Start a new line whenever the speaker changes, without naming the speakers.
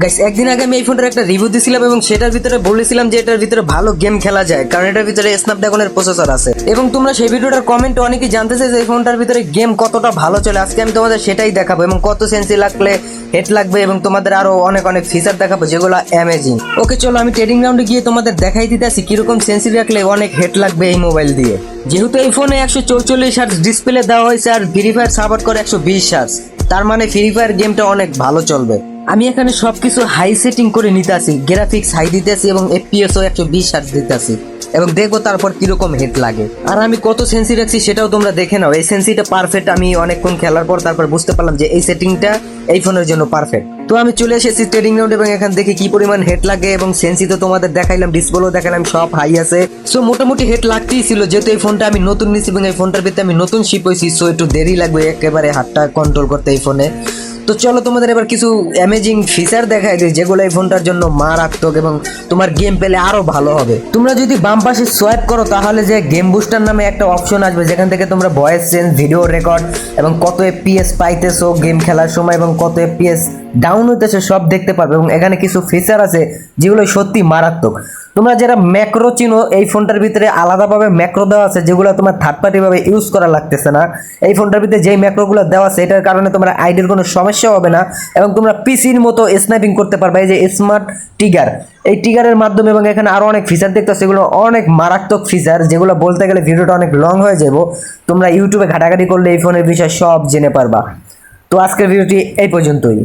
Guys, একদিন আগে আমি এই ফোনটার একটা রিভিউ দিছিলাম এবং সেটার ভিতরে বলেছিলাম যে এটার ভিতরে ভালো গেম খেলা যায়, কারণ এটার ভিতরে স্ন্যাপড্রাগনের প্রসেসর আছে। এবং তোমরা সেই ভিডিওটার কমেন্ট অনেকেই জানতে চাই যে এই ফোনটার ভিতরে গেম কতটা ভালো চলে। আজকে আমি তোমাদের সেটাই দেখাবো এবং কত সেন্সি লাগলে হেড লাগবে এবং তোমাদের আরো অনেক অনেক ফিচার দেখাবো যেগুলো অ্যামেজিং। ওকে চলো, আমি ট্রেডিং রাউন্ডে গিয়ে তোমাদের দেখাই দিতে আসি কিরকম সেন্সি রাখলে অনেক হেড লাগবে এই মোবাইল দিয়ে। যেহেতু এই ফোনে 144 হার্টজ ডিসপ্লে দেওয়া হয়েছে আর ফ্রি ফায়ার সাপোর্ট করে 120 হার্টজ, তার মানে ফ্রি ফায়ার গেমটা অনেক ভালো চলবে। আমি এখানে সবকিছু হাই সেটিং করে নিতে আসি, গ্রাফিক্স হাই দিতে আসি এবং এফপিএসও 120 হার্টজ দিতে আসি এবং দেখবো তারপর কিরকম হেড লাগে। আর আমি কত সেন্সি রাখছি সেটাও তোমরা দেখে নাও। এই সেন্সিটা পারফেক্ট, আমি অনেকক্ষণ খেলার পর তারপর বুঝতে পারলাম যে এই সেটিংটা এই ফোনের জন্য পারফেক্ট। তো আমি চলে এসেছি ট্রেডিং রাউন্ড এবং এখান থেকে কি পরিমাণ হেড লাগে এবং সেন্সি তো তোমাদের দেখাইলাম, ডিসপ্লেও দেখালাম, সব হাই আছে। সো মোটামুটি হেড লাগতেই ছিল, যেহেতু এই ফোনটা আমি নতুন নিচ্ছি এবং এই ফোনটার ভিতরে আমি নতুন শিপ হয়েছি, সো একটু দেরি লাগবে একেবারে হাতটা কন্ট্রোল করতে এই ফোনে। তো চলো তোমাদের এবার কিছু অ্যামেজিং ফিচার দেখাই দিই যেগুলো এই ফোনটার জন্য মারাত্মক এবং তোমার গেম পেলে আরো ভালো হবে। তোমরা যদি বাম পাশে সোয়াইপ করো তাহলে যে গেম বুস্টার নামে একটা অপশন আসবে, যেখান থেকে তোমরা ভয়েস চেঞ্জ, ভিডিও রেকর্ড এবং কত এফপিএস পাইতেছো গেম খেলার সময় এবং কত এফপিএস ডাউন হইতেছে সব দেখতে পাবে। এবং এখানে কিছু ফিচার আছে যেগুলো সত্যি মারাত্মক। তোমরা যারা ম্যাক্রো চিনো, এই ফোনটার ভিতরে আলাদাভাবে ম্যাক্রো দেওয়া আছে যেগুলো তোমার থার্ড পার্টি ভাবে ইউজ করা লাগতেছে না। এই ফোনটার ভিতরে যেই ম্যাক্রোগুলো দেওয়া আছে এটার কারণে তোমার আইডির কোনো সমস্যা হবে না এবং তোমরা পিসির মতো স্ন্যাপিং করতে পারবে। এই যে স্মার্ট ট্রিগার, এই ট্রিগারের মাধ্যমে এবং এখানে আরো অনেক ফিচার দেখতে পাচ্ছ, এগুলো অনেক মারাত্মক ফিচার যেগুলো বলতে গেলে ভিডিওটা অনেক লং হয়ে যাবো। তোমরা ইউটিউবে ঘাটাঘাটি করলে এই ফোনের বিষয়ে সব জেনে পারবা। তো আজকের ভিডিওটি এই পর্যন্তই।